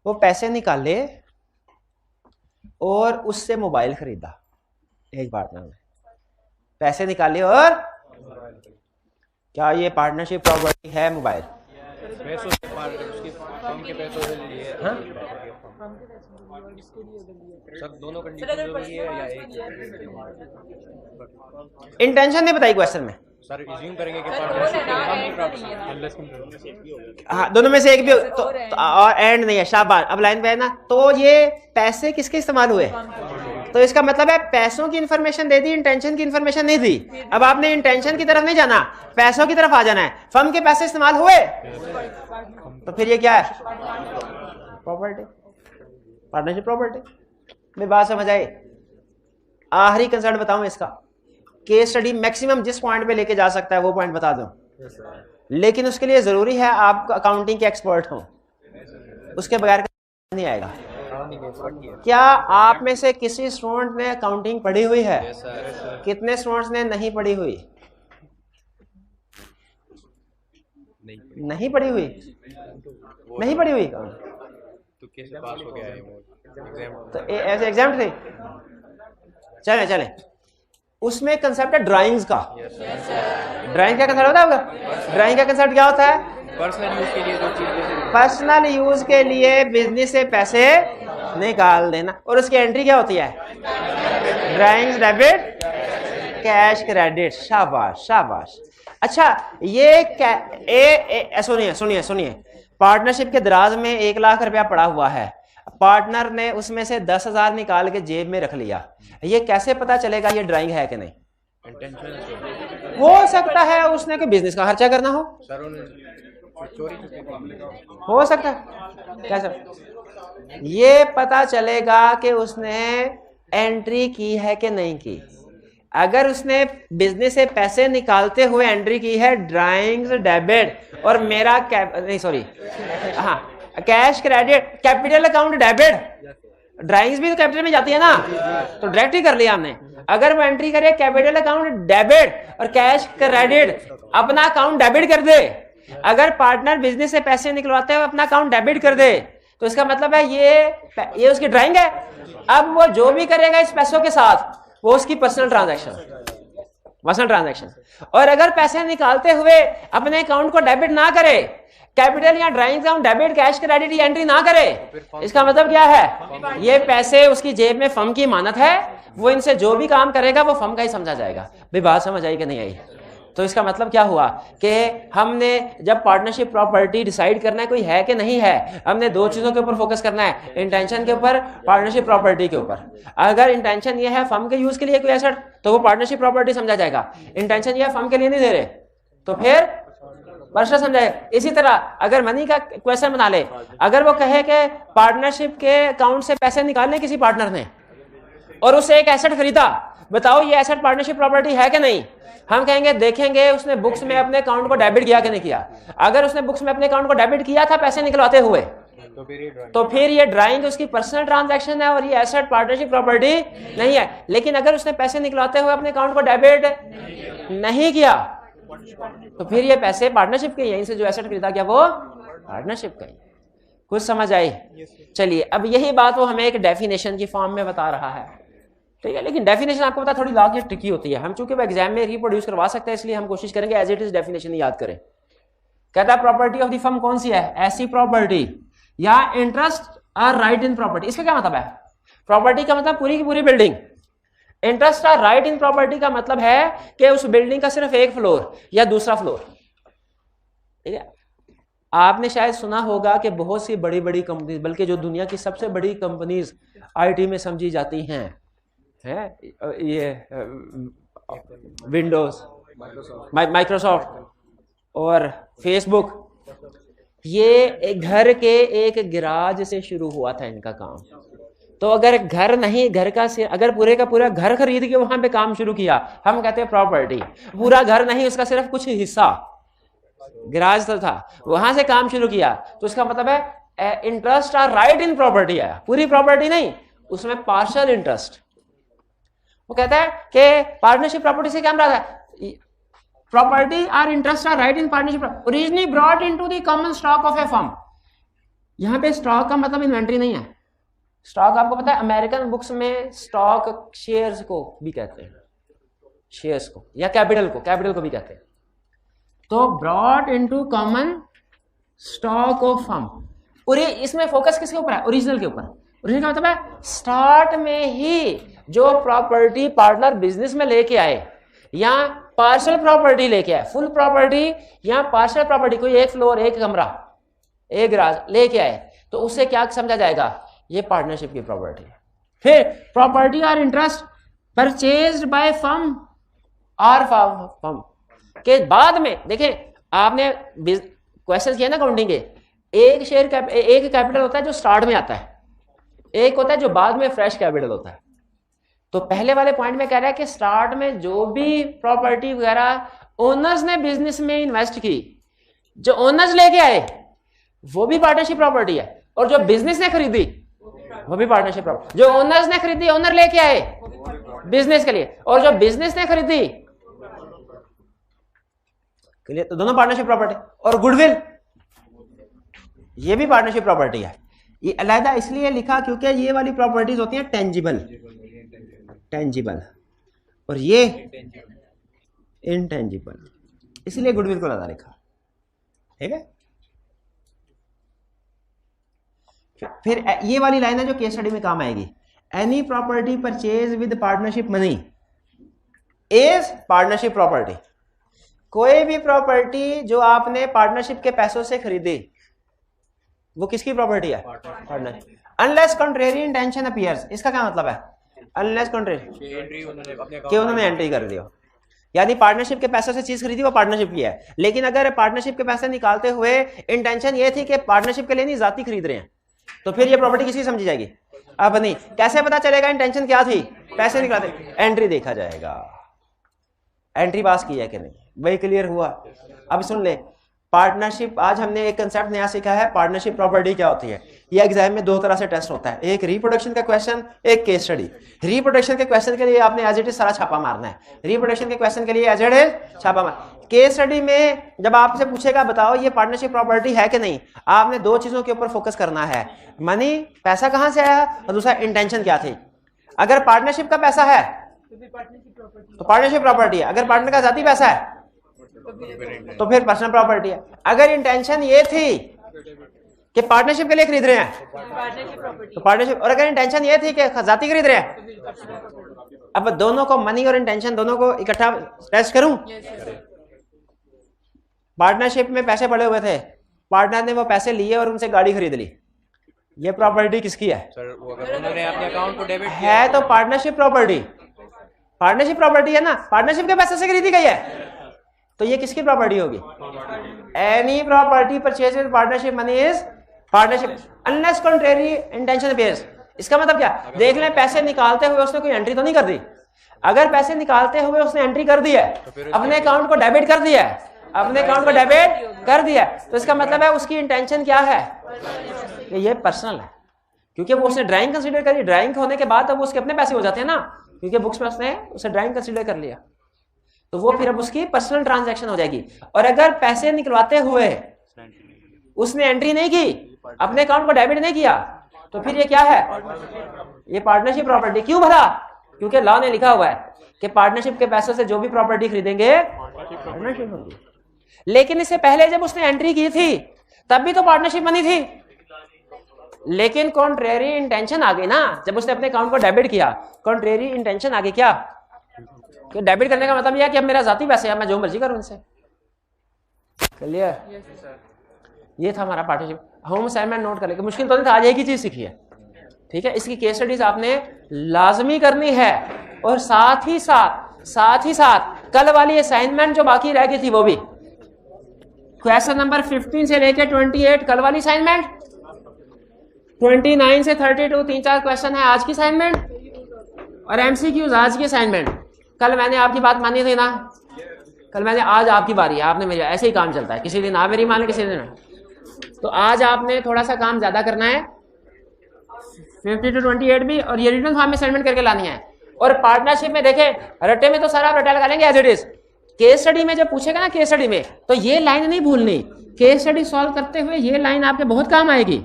वो पैसे निकाले और उससे मोबाइल खरीदा। एक पार्टनर ने पैसे निकाले और क्या ये पार्टनरशिप प्रॉपर्टी है? मोबाइल पैसों से उसकी फर्म के पैसों से लिए। हाँ? सर दोनों कंडीशन जरूरी है या एक? इंटेंशन नहीं बताई क्वेश्चन में। सर इज्यूम करेंगे कि पार्टनरशिप, हाँ, दोनों में से एक भी तो और एंड नहीं है, शाबाश। अब लाइन पे है ना, तो ये पैसे किसके इस्तेमाल हुए? तो इसका मतलब है पैसों की इंफॉर्मेशन दे दी, इंटेंशन की इंफॉर्मेशन नहीं दी। अब आपने इंटेंशन की तरफ नहीं जाना, पैसों की तरफ आ जाना है। फर्म के पैसे इस्तेमाल हुए तो फिर ये क्या है? Property, partnership property. मेरी बात समझ आई? आखिरी कंसर्न बताऊं इसका, केस स्टडी मैक्सिमम जिस पॉइंट पे लेके जा सकता है वो पॉइंट बता दूं, लेकिन उसके लिए जरूरी है आप अकाउंटिंग के एक्सपर्ट हो, उसके बगैर नहीं आएगा। क्या आप में से किसी स्टूडेंट ने अकाउंटिंग पढ़ी हुई है? कितने स्टूडेंट्स ने नहीं पढ़ी हुई? नहीं पढ़ी हुई, नहीं पढ़ी हुई। तो कैसे पास हो गया है वो एग्जाम? तो ऐसे एग्जाम थे। चले चले, उसमें कंसेप्ट है ड्राइंग्स का। ड्राइंग का कंसेप्ट होता है आपका? ड्राइंग का कंसेप्ट क्या होता है? पर्सनल यूज के लिए जो चीजें, पर्सनल यूज के लिए बिजनेस से पैसे निकाल देना, और उसकी एंट्री क्या होती है? Drawings debit, cash credit. शाबाश शाबाश। अच्छा, ये सुनिए, पार्टनरशिप के दराज में 1 लाख रुपया पड़ा हुआ है, पार्टनर ने उसमें से 10,000 निकाल के जेब में रख लिया। ये कैसे पता चलेगा ये ड्राइंग है कि नहीं? इंटेंशन हो सकता है उसने कोई बिजनेस का खर्चा करना हो, चोरी हो सकता है। कैसे ये पता चलेगा कि उसने एंट्री की है कि नहीं की? अगर उसने बिजनेस से पैसे निकालते हुए एंट्री की है, ड्राइंग्स डेबिट, और मेरा cash credit, capital account debit, drawings भी तो कैपिटल में जाती है ना, तो डायरेक्ट ही कर लिया हमने। अगर वो एंट्री करे कैपिटल अकाउंट डेबिट और कैश क्रेडिट, अपना अकाउंट डेबिट कर दे। अगर पार्टनर बिजनेस से पैसे निकलवाते हुए अपना अकाउंट डेबिट कर दे, तो इसका मतलब है ये उसकी ड्राइंग है। अब वो जो भी करेगा इस पैसों के साथ, वो उसकी पर्सनल ट्रांजैक्शन। और अगर पैसे निकालते हुए अपने अकाउंट को डेबिट ना करे, कैपिटल या drawing account debit, cash credit या एंट्री ना करे, इसका मतलब क्या है? ये पैसे उसकी जेब में फर्म की अमानत है, वो इनसे जो भी काम करेगा वो फर्म का ही समझा जाएगा। भाई बात समझ आई कि नहीं आई? तो इसका मतलब क्या हुआ कि हमने जब पार्टनरशिप प्रॉपर्टी डिसाइड करना है कोई है कि नहीं है, हमने 2 चीजों के ऊपर फोकस करना है, इंटेंशन के ऊपर, पार्टनरशिप प्रॉपर्टी के ऊपर। अगर इंटेंशन ये है फर्म के यूज के लिए कोई एसेट, तो वो पार्टनरशिप प्रॉपर्टी समझा जाएगा। इंटेंशन ये है फर्म के लिए नहीं दे रहे, तो फिर पर्सनल समझाएगा। इसी तरह अगर मनी का क्वेश्चन बना ले, अगर वो कहे कि पार्टनरशिप के अकाउंट से पैसे निकालने किसी पार्टनर ने और उससे एक एसेट खरीदा, बताओ ये एसेट पार्टनरशिप प्रॉपर्टी है कि नहीं? हम कहेंगे देखेंगे उसने बुक्स में अपने अकाउंट को डेबिट किया कि नहीं किया। अगर उसने बुक्स में अपने अकाउंट को डेबिट किया था पैसे निकलवाते हुए, तो फिर ये ड्राइंग उसकी पर्सनल ट्रांजैक्शन है और ये एसेट पार्टनरशिप प्रॉपर्टी नहीं है। लेकिन अगर उसने पैसे निकलवाते हुए अपने अकाउंट को डेबिट नहीं किया, तो फिर ये पैसे पार्टनरशिप के, यहीं से जो एसेट खरीदा गया वो पार्टनरशिप का ही। कुछ समझ आई? चलिए, अब यही बात वो हमें एक डेफिनेशन की फॉर्म में बता रहा है, ठीक है। लेकिन डेफिनेशन आपको पता थोड़ी लॉ की ट्रिकी होती है। हम चूंकि एग्जाम में रिप्रोड्यूस करवा सकते हैं, इसलिए हम कोशिश करेंगे एज इट इज डेफिनेशन याद करें। कहता है प्रॉपर्टी ऑफ द फर्म कौन सी है? ऐसी प्रॉपर्टी या इंटरेस्ट और राइट इन प्रॉपर्टी। इसका क्या मतलब है? प्रॉपर्टी का मतलब पूरी की पूरी बिल्डिंग। इंटरेस्ट और राइट इन प्रॉपर्टी का मतलब है कि उस बिल्डिंग का सिर्फ एक फ्लोर या दूसरा फ्लोर, ठीक है। आपने शायद सुना होगा कि बहुत सी बड़ी बड़ी कंपनीज, बल्कि जो दुनिया की सबसे बड़ी कंपनीज आईटी में समझी जाती हैं, है ये विंडोज, माइक्रोसॉफ्ट और फेसबुक, ये घर के एक गैराज से शुरू हुआ था इनका काम। तो अगर घर नहीं, घर का अगर पूरे का पूरा घर खरीद के वहां पे काम शुरू किया, हम कहते हैं प्रॉपर्टी। पूरा घर नहीं, उसका सिर्फ कुछ हिस्सा, गैराज तो था, वहां से काम शुरू किया, तो उसका मतलब है इंटरेस्ट और राइट इन प्रॉपर्टी आया। पूरी प्रॉपर्टी नहीं, उसमें पार्शियल इंटरेस्ट वो कहता है कि पार्टनरशिप प्रॉपर्टी से क्या मराद है, प्रॉपर्टी और interest are right in partnership originally brought into the common stock of a firm. यहां पे स्टॉक का मतलब इन्वेंट्री नहीं है। स्टॉक आपको पता है अमेरिकन बुक्स में स्टॉक शेयर्स को भी कहते हैं, शेयर्स को या कैपिटल को भी कहते हैं। तो brought into common stock of firm, और ये इसमें फोकस किसके ऊपर है, ओरिजिनल के ऊपर। ओरिजिनल का मतलब है स्टार्ट में ही जो प्रॉपर्टी पार्टनर बिजनेस में लेके आए या पार्शियल प्रॉपर्टी लेके आए, फुल प्रॉपर्टी या पार्शियल प्रॉपर्टी, कोई एक फ्लोर, एक कमरा, एक गराज लेके आए, तो उससे क्या समझा जाएगा, ये पार्टनरशिप की प्रॉपर्टी है। फिर प्रॉपर्टी और इंटरेस्ट परचेज्ड बाय फर्म और फर्म के बाद में, देखें आपने क्वेश्चन किया ना काउंटिंग के, एक कैपिटल होता है जो स्टार्ट में आता है, एक होता है जो बाद में फ्रेश कैपिटल होता है। तो पहले वाले पॉइंट में कह रहा है कि स्टार्ट में जो भी प्रॉपर्टी वगैरह ओनर्स ने बिजनेस में इन्वेस्ट की, जो ओनर्स लेके आए वो भी पार्टनरशिप प्रॉपर्टी है, और जो बिजनेस ने खरीदी वो भी पार्टनरशिप प्रॉपर्टी। जो ओनर्स ने खरीदी, ओनर लेके आए बिजनेस के लिए, और जो बिजनेस ने खरीदी के लिए, तो दोनों पार्टनरशिप प्रॉपर्टी। और गुडविल ये भी पार्टनरशिप प्रॉपर्टी है। ये अलग इसलिए लिखा क्योंकि ये वाली प्रॉपर्टीज होती हैं टेंजिबल और ये इनटेंजिबल, इसलिए गुडविल को अलग लिखा। ठीक है, फिर ये वाली लाइन है जो केस स्टडी में काम आएगी, any property purchase with partnership money is partnership property. कोई भी प्रॉपर्टी जो आपने पार्टनरशिप के पैसों से खरीदी वो किसकी प्रॉपर्टी है, partner. Unless contrary intention appears, इसका क्या मतलब है, अनलेस कॉन्ट्रेरी कि उन्होंने एंट्री कर दिया, यानी पार्टनरशिप के पैसों से चीज खरीदी वो पार्टनरशिप की है, लेकिन अगर पार्टनरशिप के पैसे निकालते हुए इंटेंशन ये थी कि पार्टनरशिप के लिए नहीं जाती खरीद रहे हैं, तो फिर ये प्रॉपर्टी किसकी समझी जाएगी, अपनी। कैसे पता चलेगा इंटेंशन क्या थी, पैसे निकालते, एंट्री देखा जाएगा, एंट्री पास की है कि नहीं, वही क्लियर हुआ। अब सुन ले, पार्टनरशिप, आज हमने एक कंसेप्ट नया सीखा है, पार्टनरशिप प्रॉपर्टी क्या होती है। ये एग्जाम में दो तरह से टेस्ट होता है, एक रिप्रोडक्शन का क्वेश्चन, एक केस स्टडी। रिप्रोडक्शन के क्वेश्चन के लिए आपने एज इट इज सारा छापा मारना है, रिप्रोडक्शन के क्वेश्चन के लिए एज इट इज छापा मार। केस स्टडी में जब आपसे पूछेगा बताओ ये पार्टनरशिप प्रॉपर्टी है कि नहीं, आपने दो चीजों के ऊपर फोकस करना है, मनी, पैसा कहां से आया, और दूसरा इंटेंशन क्या थी। अगर पार्टनरशिप का पैसा है तो पार्टनरशिप प्रॉपर्टी है, अगर पार्टनर का जाती पैसा है तो फिर पर्सनल प्रॉपर्टी है। अगर इंटेंशन ये थी कि पार्टनरशिप के लिए खरीद रहे हैं तो पार्टनरशिप, और अगर इंटेंशन ये थी कि जाती खरीद रहे हैं, अब दोनों को, मनी और इंटेंशन दोनों को इकट्ठा टेस्ट करूं। पार्टनरशिप में पैसे पड़े हुए थे, पार्टनर ने वो पैसे लिए और उनसे गाड़ी खरीद ली, ये प्रॉपर्टी किसकी है, सर वो अगर उन्होंने अपने अकाउंट को डेबिट है तो पार्टनरशिप प्रॉपर्टी, पार्टनरशिप प्रॉपर्टी है ना, पार्टनरशिप के पैसे से खरीदी गई है, तो ये किसकी प्रॉपर्टी होगी, any property purchase with partnership money is partnership unless contrary intention appears. इसका मतलब क्या, देख लें पैसे निकालते हुए उसने कोई एंट्री तो नहीं कर दी, अगर पैसे निकालते हुए उसने एंट्री कर दी है, अपने अकाउंट को डेबिट कर दिया है, अपने अकाउंट को डेबिट कर दिया, तो इसका मतलब है उसकी इंटेंशन क्या है कि ये पर्सनल है, क्योंकि वो उसने ड्राइंग कंसीडर करी, ड्राइंग होने के बाद अब उसके अपने पैसे हो जाते हैं ना, क्योंकि बुक्स में उसने उसे ड्राइंग कंसीडर कर लिया, तो वो फिर अब उसकी पर्सनल ट्रांजैक्शन हो जाएगी। और अगर पैसे निकलवाते हुए उसने एंट्री नहीं की, अपने अकाउंट को डेबिट नहीं किया, तो फिर ये क्या है, ये पार्टनरशिप प्रॉपर्टी। क्यों भरा, क्योंकि लॉ ने लिखा हुआ है कि पार्टनरशिप के पैसों से जो भी प्रॉपर्टी खरीदेंगे पार्टनरशिप होगी। लेकिन इससे पहले जब उसने एंट्री की थी तब भी तो पार्टनरशिप बनी थी, लेकिन कॉन्ट्रेरी इंटेंशन आ गई ना, जब उसने अपने अकाउंट को डेबिट किया, कॉन्ट्रेरी इंटेंशन आ गई क्या, कि डेबिट करने का मतलब यह कि अब मेरा जाती पैसे है, मैं जो मर्जी करूं इनसे। क्लियर, ये था हमारा पार्टनरशिप। होम असाइनमेंट नोट कर लेंगे, मुश्किल तो नहीं था, आज एक ही चीज सीखी है, ठीक है। इसकी केस स्टडीज आपने लाजमी करनी है, और साथ ही साथ कल वाली असाइनमेंट जो बाकी रह गई थी वो भी, क्वेश्चन नंबर 15 से लेकर 28 कल वाली असाइनमेंट, 29 से 32 3-4 क्वेश्चन है आज की असाइनमेंट, और एमसीक्यूज आज की असाइनमेंट। कल मैंने आपकी बात मानी थी ना, कल मैंने, आज आपकी बारी है, आपने मेरी, ऐसे ही काम चलता है, किसी दिन आप मेरी मान, किसी दिन। तो आज आपने थोड़ा सा काम ज्यादा करना है, 50 to 28 भी, और ये रिटन फॉर्म में असाइनमेंट करके लानी है। और पार्टनरशिप में देखें, रट्टे में तो सारा आप रट्टा लगा लेंगे as it is. Case study में जब पूछेगा ना, केस स्टडी में, तो ये लाइन नहीं भूलनी। केस स्टडी सॉल्व करते हुए ये लाइन आपके बहुत काम आएगी।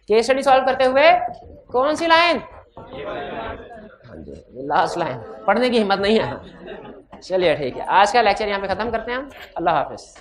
केस स्टडी सॉल्व करते हुए कौन सी लाइन? Last line. पढ़ने की हिम्मत नहीं है। चलिए ठीक है, आज का लेक्चर यहाँ पे खत्म करते हैं हम। अल्लाह हाफिज।